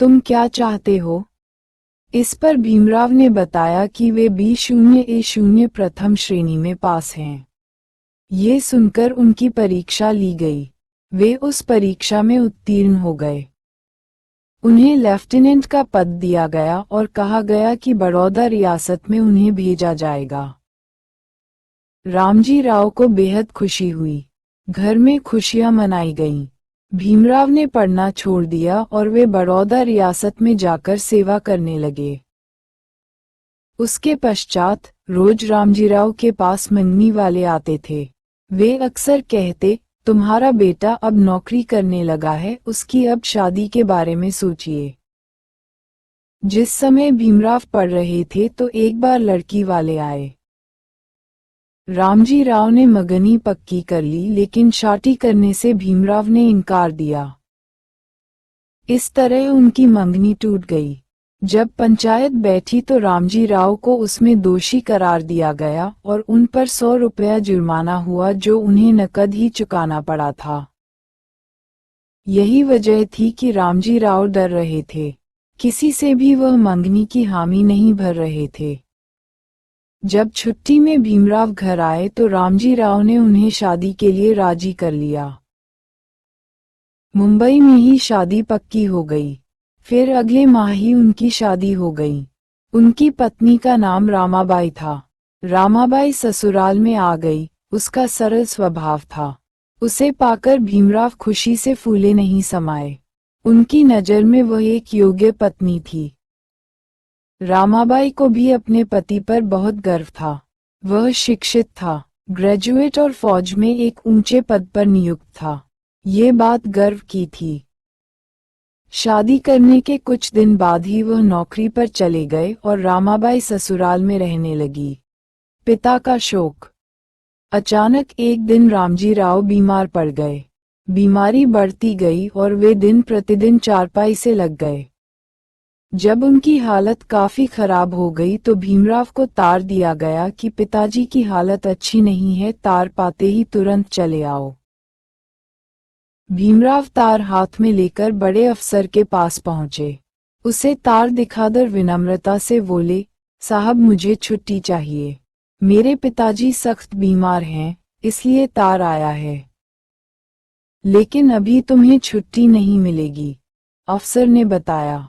तुम क्या चाहते हो? इस पर भीमराव ने बताया कि वे B0A0 प्रथम श्रेणी में पास हैं। ये सुनकर उनकी परीक्षा ली गई। वे उस परीक्षा में उत्तीर्ण हो गए। उन्हें लेफ्टिनेंट का पद दिया गया और कहा गया कि बड़ौदा रियासत में उन्हें भेजा जाएगा। रामजी राव को बेहद खुशी हुई। घर में खुशियां मनाई गईं। भीमराव ने पढ़ना छोड़ दिया और वे बड़ौदा रियासत में जाकर सेवा करने लगे। उसके पश्चात रोज रामजीराव के पास मंगनी वाले आते थे। वे अक्सर कहते, तुम्हारा बेटा अब नौकरी करने लगा है, उसकी अब शादी के बारे में सोचिए। जिस समय भीमराव पढ़ रहे थे तो एक बार लड़की वाले आए। रामजी राव ने मंगनी पक्की कर ली, लेकिन शादी करने से भीमराव ने इनकार दिया। इस तरह उनकी मंगनी टूट गई। जब पंचायत बैठी तो रामजी राव को उसमें दोषी करार दिया गया और उन पर 100 रुपया जुर्माना हुआ, जो उन्हें नकद ही चुकाना पड़ा था। यही वजह थी कि रामजी राव डर रहे थे। किसी से भी वह मंगनी की हामी नहीं भर रहे थे। जब छुट्टी में भीमराव घर आए तो रामजी राव ने उन्हें शादी के लिए राजी कर लिया। मुंबई में ही शादी पक्की हो गई। फिर अगले माह ही उनकी शादी हो गई। उनकी पत्नी का नाम रामाबाई था। रामाबाई ससुराल में आ गई। उसका सरल स्वभाव था। उसे पाकर भीमराव खुशी से फूले नहीं समाये। उनकी नज़र में वह एक योग्य पत्नी थी। रामाबाई को भी अपने पति पर बहुत गर्व था। वह शिक्षित था, ग्रेजुएट और फौज में एक ऊंचे पद पर नियुक्त था। ये बात गर्व की थी। शादी करने के कुछ दिन बाद ही वह नौकरी पर चले गए और रामाबाई ससुराल में रहने लगी। पिता का शोक। अचानक एक दिन रामजी राव बीमार पड़ गए। बीमारी बढ़ती गई और वे दिन प्रतिदिन चारपाई से लग गए। जब उनकी हालत काफी खराब हो गई तो भीमराव को तार दिया गया कि पिताजी की हालत अच्छी नहीं है, तार पाते ही तुरंत चले आओ। भीमराव तार हाथ में लेकर बड़े अफसर के पास पहुंचे। उसे तार दिखाकर विनम्रता से बोले, साहब मुझे छुट्टी चाहिए। मेरे पिताजी सख्त बीमार हैं, इसलिए तार आया है। लेकिन अभी तुम्हें छुट्टी नहीं मिलेगी, अफसर ने बताया।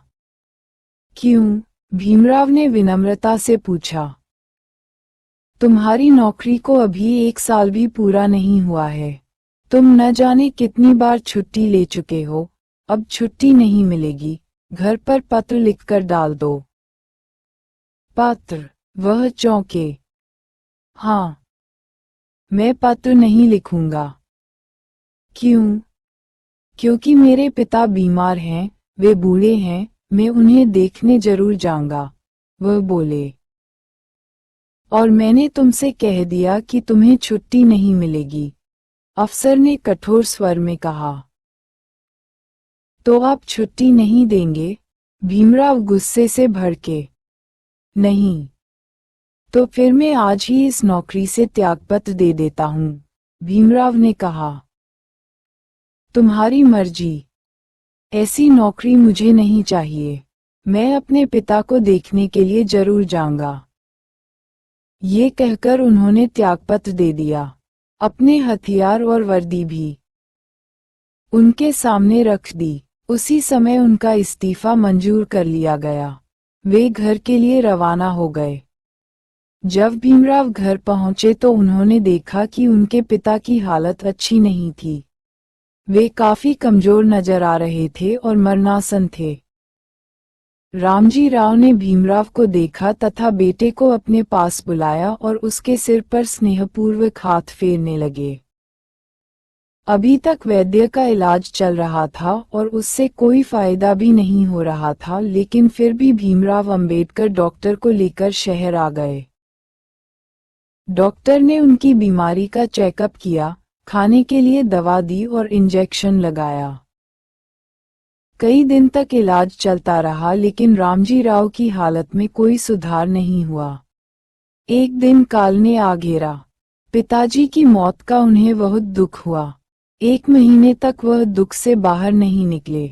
क्यों? भीमराव ने विनम्रता से पूछा। तुम्हारी नौकरी को अभी 1 साल भी पूरा नहीं हुआ है। तुम न जाने कितनी बार छुट्टी ले चुके हो, अब छुट्टी नहीं मिलेगी। घर पर पत्र लिखकर डाल दो। पत्र? वह चौंके। हाँ, मैं पत्र नहीं लिखूंगा। क्यों? क्योंकि मेरे पिता बीमार हैं, वे बूढ़े हैं, मैं उन्हें देखने जरूर जाऊंगा, वह बोले। और मैंने तुमसे कह दिया कि तुम्हें छुट्टी नहीं मिलेगी, अफसर ने कठोर स्वर में कहा। तो आप छुट्टी नहीं देंगे? भीमराव गुस्से से भड़के। नहीं। तो फिर मैं आज ही इस नौकरी से त्यागपत्र दे देता हूँ, भीमराव ने कहा। तुम्हारी मर्जी। ऐसी नौकरी मुझे नहीं चाहिए। मैं अपने पिता को देखने के लिए जरूर जाऊंगा। ये कहकर उन्होंने त्यागपत्र दे दिया। अपने हथियार और वर्दी भी उनके सामने रख दी। उसी समय उनका इस्तीफा मंजूर कर लिया गया। वे घर के लिए रवाना हो गए। जब भीमराव घर पहुंचे तो उन्होंने देखा कि उनके पिता की हालत अच्छी नहीं थी। वे काफी कमजोर नजर आ रहे थे और मरणासन थे। रामजी राव ने भीमराव को देखा तथा बेटे को अपने पास बुलाया और उसके सिर पर स्नेहपूर्वक हाथ फेरने लगे। अभी तक वैद्य का इलाज चल रहा था और उससे कोई फायदा भी नहीं हो रहा था, लेकिन फिर भी भीमराव अंबेडकर डॉक्टर को लेकर शहर आ गए। डॉक्टर ने उनकी बीमारी का चेकअप किया, खाने के लिए दवा दी और इंजेक्शन लगाया। कई दिन तक इलाज चलता रहा, लेकिन रामजी राव की हालत में कोई सुधार नहीं हुआ। एक दिन काल ने आ घेरा। पिताजी की मौत का उन्हें बहुत दुख हुआ। 1 महीने तक वह दुख से बाहर नहीं निकले।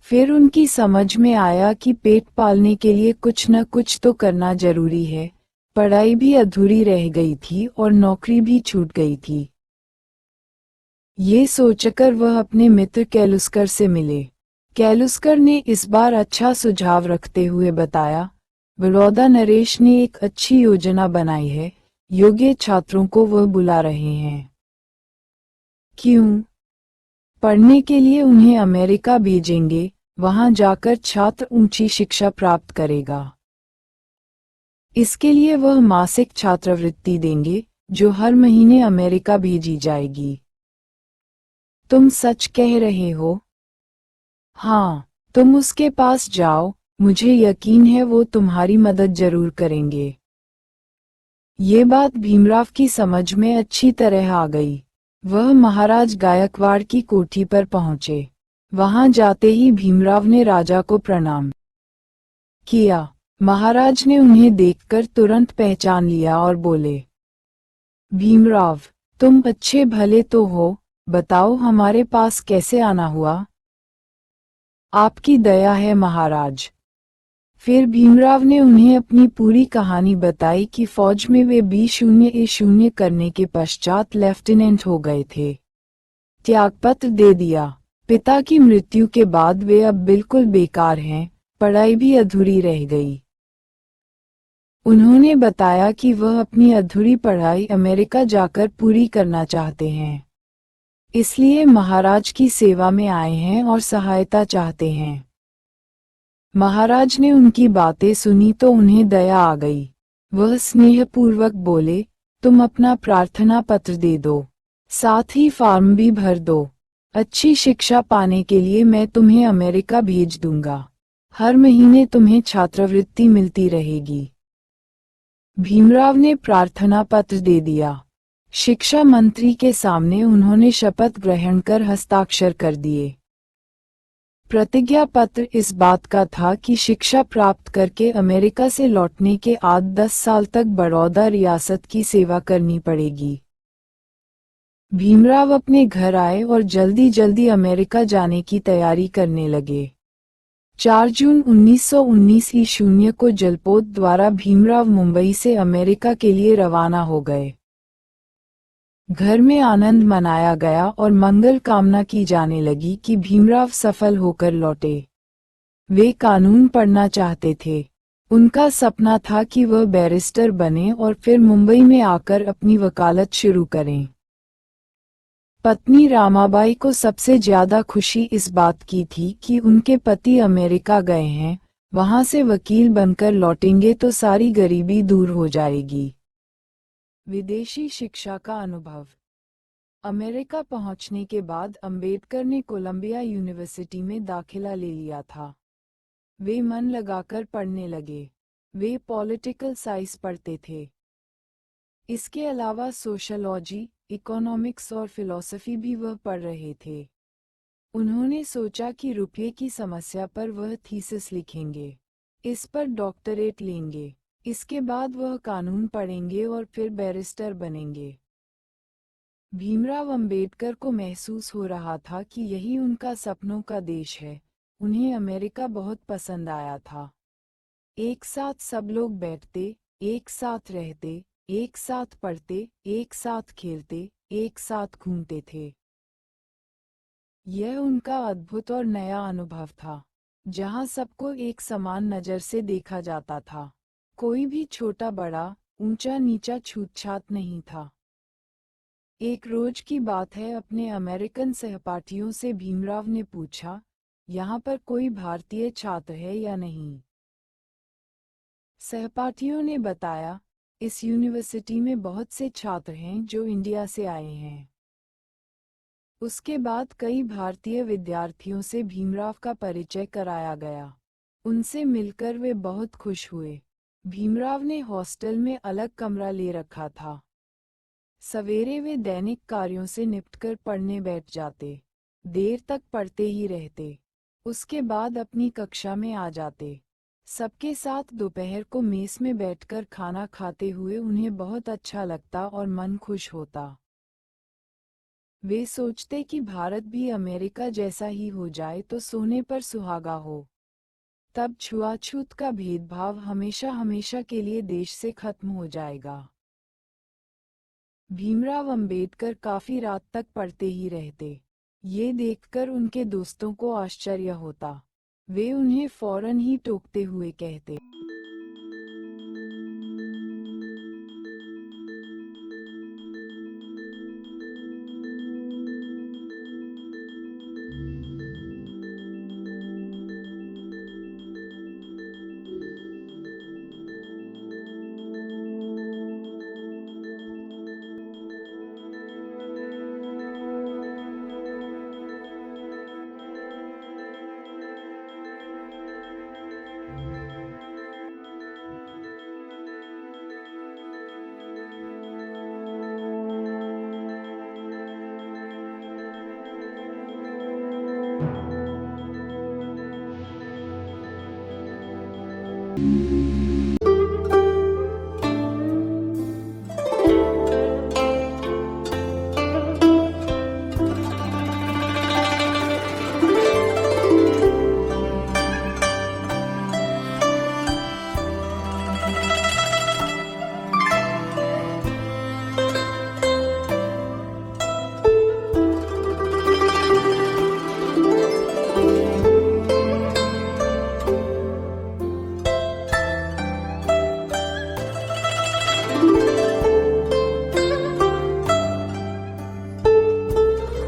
फिर उनकी समझ में आया कि पेट पालने के लिए कुछ न कुछ तो करना जरूरी है। पढ़ाई भी अधूरी रह गई थी और नौकरी भी छूट गई थी। ये सोचकर वह अपने मित्र कैलुस्कर से मिले। कैलुस्कर ने इस बार अच्छा सुझाव रखते हुए बताया, बड़ौदा नरेश ने एक अच्छी योजना बनाई है, योग्य छात्रों को वह बुला रहे हैं। क्यों? पढ़ने के लिए उन्हें अमेरिका भेजेंगे, वहां जाकर छात्र ऊंची शिक्षा प्राप्त करेगा। इसके लिए वह मासिक छात्रवृत्ति देंगे, जो हर महीने अमेरिका भेजी जाएगी। तुम सच कह रहे हो? हाँ, तुम उसके पास जाओ, मुझे यकीन है वो तुम्हारी मदद जरूर करेंगे। ये बात भीमराव की समझ में अच्छी तरह आ गई। वह महाराज गायकवाड़ की कोठी पर पहुंचे। वहां जाते ही भीमराव ने राजा को प्रणाम किया। महाराज ने उन्हें देखकर तुरंत पहचान लिया और बोले, भीमराव, तुम अच्छे भले तो हो, बताओ हमारे पास कैसे आना हुआ? आपकी दया है महाराज। फिर भीमराव ने उन्हें अपनी पूरी कहानी बताई कि फौज में वे B0A0 करने के पश्चात लेफ्टिनेंट हो गए थे। त्यागपत्र दे दिया। पिता की मृत्यु के बाद वे अब बिल्कुल बेकार हैं, पढ़ाई भी अधूरी रह गई। उन्होंने बताया कि वह अपनी अधूरी पढ़ाई अमेरिका जाकर पूरी करना चाहते हैं, इसलिए महाराज की सेवा में आए हैं और सहायता चाहते हैं। महाराज ने उनकी बातें सुनी तो उन्हें दया आ गई। वह स्नेहपूर्वक बोले, तुम अपना प्रार्थना पत्र दे दो, साथ ही फॉर्म भी भर दो। अच्छी शिक्षा पाने के लिए मैं तुम्हें अमेरिका भेज दूंगा। हर महीने तुम्हें छात्रवृत्ति मिलती रहेगी। भीमराव ने प्रार्थना पत्र दे दिया। शिक्षा मंत्री के सामने उन्होंने शपथ ग्रहण कर हस्ताक्षर कर दिए। प्रतिज्ञा पत्र इस बात का था कि शिक्षा प्राप्त करके अमेरिका से लौटने के बाद 10 साल तक बड़ौदा रियासत की सेवा करनी पड़ेगी। भीमराव अपने घर आए और जल्दी जल्दी अमेरिका जाने की तैयारी करने लगे। 4 जून 1919 ईशून्य को जलपोत द्वारा भीमराव मुंबई से अमेरिका के लिए रवाना हो गए। घर में आनंद मनाया गया और मंगल कामना की जाने लगी कि भीमराव सफल होकर लौटे। वे कानून पढ़ना चाहते थे। उनका सपना था कि वह बैरिस्टर बने और फिर मुंबई में आकर अपनी वकालत शुरू करें। पत्नी रामाबाई को सबसे ज्यादा खुशी इस बात की थी कि उनके पति अमेरिका गए हैं, वहां से वकील बनकर लौटेंगे तो सारी गरीबी दूर हो जाएगी। विदेशी शिक्षा का अनुभव। अमेरिका पहुंचने के बाद अंबेडकर ने कोलंबिया यूनिवर्सिटी में दाखिला ले लिया था। वे मन लगाकर पढ़ने लगे। वे पॉलिटिकल साइंस पढ़ते थे। इसके अलावा सोशलॉजी, इकोनॉमिक्स और फिलॉसफी भी वह पढ़ रहे थे। उन्होंने सोचा कि रुपये की समस्या पर वह थीसिस लिखेंगे। इस पर डॉक्टरेट लेंगे। इसके बाद वह कानून पढ़ेंगे और फिर बैरिस्टर बनेंगे। भीमराव अंबेडकर को महसूस हो रहा था कि यही उनका सपनों का देश है। उन्हें अमेरिका बहुत पसंद आया था। एक साथ सब लोग बैठते, एक साथ रहते, एक साथ पढ़ते, एक साथ खेलते, एक साथ घूमते थे। यह उनका अद्भुत और नया अनुभव था, जहां सबको एक समान नजर से देखा जाता था। कोई भी छोटा बड़ा, ऊंचा नीचा छूतछात नहीं था। एक रोज की बात है, अपने अमेरिकन सहपाठियों से भीमराव ने पूछा, यहाँ पर कोई भारतीय छात्र है या नहीं? सहपाठियों ने बताया, इस यूनिवर्सिटी में बहुत से छात्र हैं जो इंडिया से आए हैं। उसके बाद कई भारतीय विद्यार्थियों से भीमराव का परिचय कराया गया। उनसे मिलकर वे बहुत खुश हुए। भीमराव ने हॉस्टल में अलग कमरा ले रखा था। सवेरे वे दैनिक कार्यों से निपटकर पढ़ने बैठ जाते। देर तक पढ़ते ही रहते। उसके बाद अपनी कक्षा में आ जाते। सबके साथ दोपहर को मेस में बैठकर खाना खाते हुए उन्हें बहुत अच्छा लगता और मन खुश होता। वे सोचते कि भारत भी अमेरिका जैसा ही हो जाए तो सोने पर सुहागा हो। तब छुआछूत का भेदभाव हमेशा हमेशा के लिए देश से खत्म हो जाएगा। भीमराव अंबेडकर काफी रात तक पढ़ते ही रहते। ये देखकर उनके दोस्तों को आश्चर्य होता। वे उन्हें फौरन ही टोकते हुए कहते,